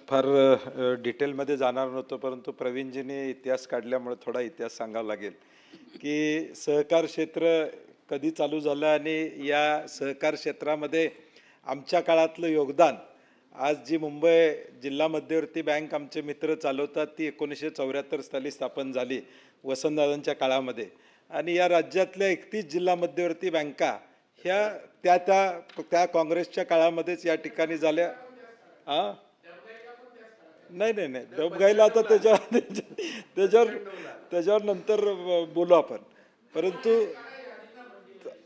फार डिटेलमध्ये जाणार नव्हतो, परंतु प्रवीणजींनी इतिहास काढल्यामुळे थोडा इतिहास सांगावा लागेल की सहकार क्षेत्र कधी चालू झालं आणि या सहकार क्षेत्रामध्ये आमच्या काळातलं योगदान. आज जी मुंबई जिल्हा मध्यवर्ती बँक आमचे मित्र चालवतात ती 1974 साली स्थापन झाली वसंतदादांच्या काळामध्ये. आणि या राज्यातल्या 31 जिल्हा मध्यवर्ती बँका ह्या त्या काँग्रेसच्या काळामध्येच या ठिकाणी झाल्या. हां, नाही नाही नाही, डबगाईला आता त्याच्यावर नंतर बोलू आपण. परंतु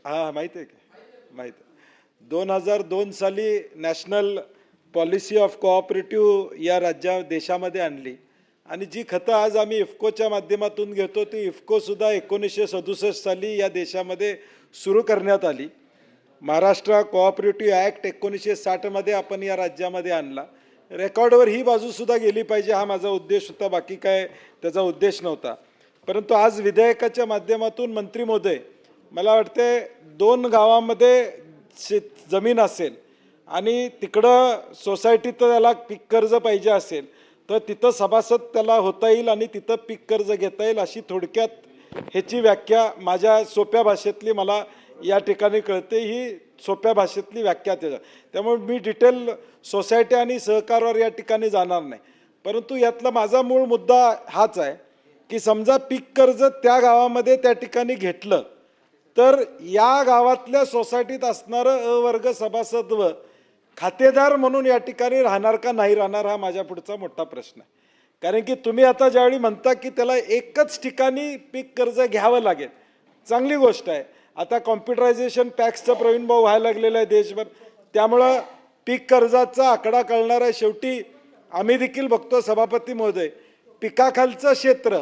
हां, माहीत आहे की माहीत आहे. 2002 साली नॅशनल पॉलिसी ऑफ कोऑपरेटिव्ह या देशामध्ये आणली आणि जी खतं आज आम्ही इफ्कोच्या माध्यमातून घेतो ती इफ्कोसुद्धा 1967 साली या देशामध्ये सुरू करण्यात आली. महाराष्ट्र कोऑपरेटिव्ह ॲक्ट 1960 आपण या राज्यामध्ये आणला. रेकॉर्डवर ही बाजूसुद्धा गेली पाहिजे हा माझा उद्देश होता, बाकी काय त्याचा उद्देश नव्हता. परंतु आज विधेयकाच्या माध्यमातून मंत्री महोदय, मला वाटते 2 गावामध्ये जमीन असेल आणि तिकडं सोसायटीत त्याला पीक कर्ज पाहिजे असेल तर तिथं सभासद त्याला होता येईल आणि तिथं पीक कर्ज घेता येईल, अशी थोडक्यात ह्याची व्याख्या माझ्या सोप्या भाषेतली मला या ठिकाणी कळते. ही सोप्या भाषेतली व्याख्या त्यामुळे मी डिटेल सोसायटी आणि सहकारवर या ठिकाणी जाणार नाही. परंतु यातला माझा मूळ मुद्दा हाच आहे की समजा पीक कर्ज त्या गावामध्ये त्या ठिकाणी घेतलं तर या गावातल्या सोसायटीत असणारं अवर्ग सभासद व खातेदार म्हणून या ठिकाणी राहणार का नाही राहणार हा माझ्या पुढचा मोठा प्रश्न आहे. कारण की तुम्ही आता ज्यावेळी म्हणता की त्याला एकच ठिकाणी पीक कर्ज घ्यावं लागेल, चांगली गोष्ट आहे. आता कॉम्प्युटरायझेशन पॅक्सचं प्रवीण भाऊ व्हायला लागलेलं आहे देशभर, त्यामुळं पीक कर्जाचा आकडा कळणार आहे. शेवटी आम्ही देखील बघतो सभापती महोदय, पिकाखालचं क्षेत्र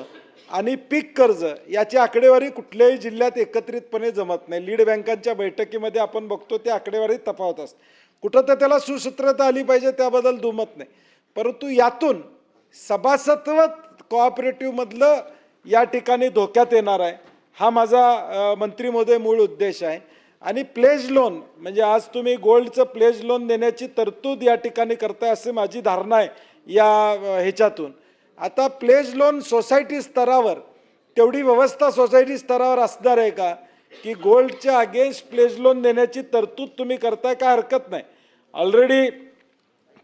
आणि पीक कर्ज याची आकडेवारी कुठल्याही जिल्ह्यात एकत्रितपणे जमत नाही. लीड बँकांच्या बैठकीमध्ये आपण बघतो ते आकडेवारी तफावत असते. कुठं तर त्याला सुसूत्रता आली पाहिजे, त्याबद्दल दुमत नाही. परंतु यातून सभासत्व कोऑपरेटिव्हमधलं या ठिकाणी धोक्यात येणार आहे, हा माझा मंत्री महोदय मूळ उद्देश आहे. आणि प्लेज लोन म्हणजे आज तुम्ही गोल्डचं प्लेज लोन देण्याची तरतूद या ठिकाणी करताय अशी माझी धारणा आहे या ह्याच्यातून. आता प्लेज लोन सोसायटी स्तरावर तेवढी व्यवस्था सोसायटी स्तरावर असणार आहे का की गोल्डच्या अगेन्स्ट प्लेज लोन देण्याची तरतूद तुम्ही करताय? काय हरकत नाही. ऑलरेडी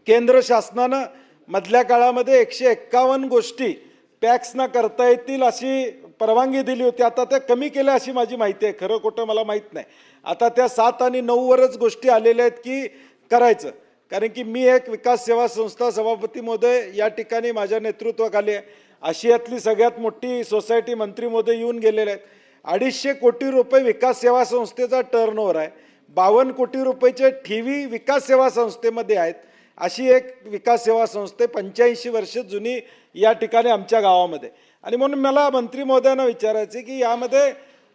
केंद्र शासनानं मधल्या काळामध्ये 151 गोष्टी पॅक्सना करता येतील अशी परवानगी दिली होती. आता त्या कमी केल्या अशी माझी माहिती आहे, खरं खोटं मला माहीत नाही. आता त्या 7 आणि 9 वरच गोष्टी आलेल्या आहेत की करायचं. कारण की मी एक विकास सेवा संस्था सभापती महोदय या ठिकाणी माझ्या नेतृत्वाखाली आहे. आशियातली सगळ्यात मोठी सोसायटी मंत्री महोदय येऊन गेलेले आहेत. 250 कोटी रुपये विकास सेवा संस्थेचा टर्नओव्हर आहे. 52 कोटी रुपयाचे ठेवी विकास सेवा संस्थेमध्ये आहेत. अशी एक विकास सेवा संस्थे 85 वर्ष जुनी या ठिकाणी आमच्या गावामध्ये. आणि म्हणून मला मंत्री महोदयांना विचारायचे की यामध्ये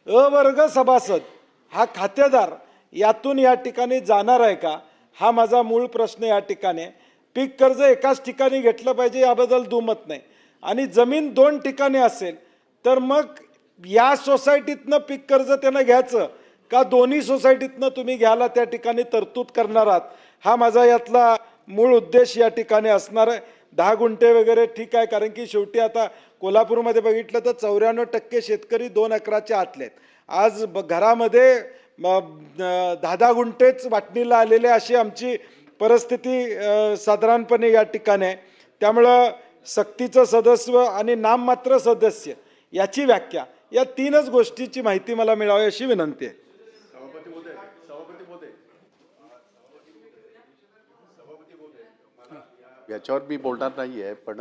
अवर्ग सभासद हा खातेदार यातून या ठिकाणी जाणार आहे का, हा माझा मूळ प्रश्न या ठिकाणी. पीक कर्ज एकाच ठिकाणी घेतलं पाहिजे याबद्दल दुमत नाही. आणि जमीन 2 ठिकाणी असेल तर मग या सोसायटीतनं पीक कर्ज त्यानं घ्यायचं का दोन्ही सोसायटीतनं तुम्ही घ्यायला त्या ठिकाणी तरतूद करणार आहात, हा माझा यातला मूळ उद्देश या ठिकाणी असणार आहे. 10 गुंठे वगैरे ठीक आहे, कारण की शेवटी आता कोल्हापूरमध्ये बघितलं तर 94% शेतकरी 2 एकराच्या आतले आहेत. आज घरामध्ये 10-10 गुंठेच वाटणीला आलेले अशी आमची परिस्थिती साधारणपणे या ठिकाणी आहे. त्यामुळं सक्तीचं सदस्य आणि नाममात्र सदस्य याची व्याख्या, या 3च गोष्टीची माहिती मला मिळावी अशी विनंती आहे. याच्यावर मी बोलणार नाही आहे, पण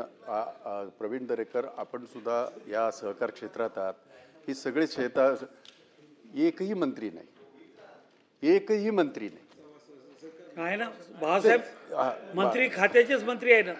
प्रवीण दरेकर आपण सुद्धा या सहकार क्षेत्रात आहात. ही सगळे क्षेत्र एकही मंत्री नाही आहे ना भाऊसाहेब, मंत्री खात्याचेच मंत्री आहे ना.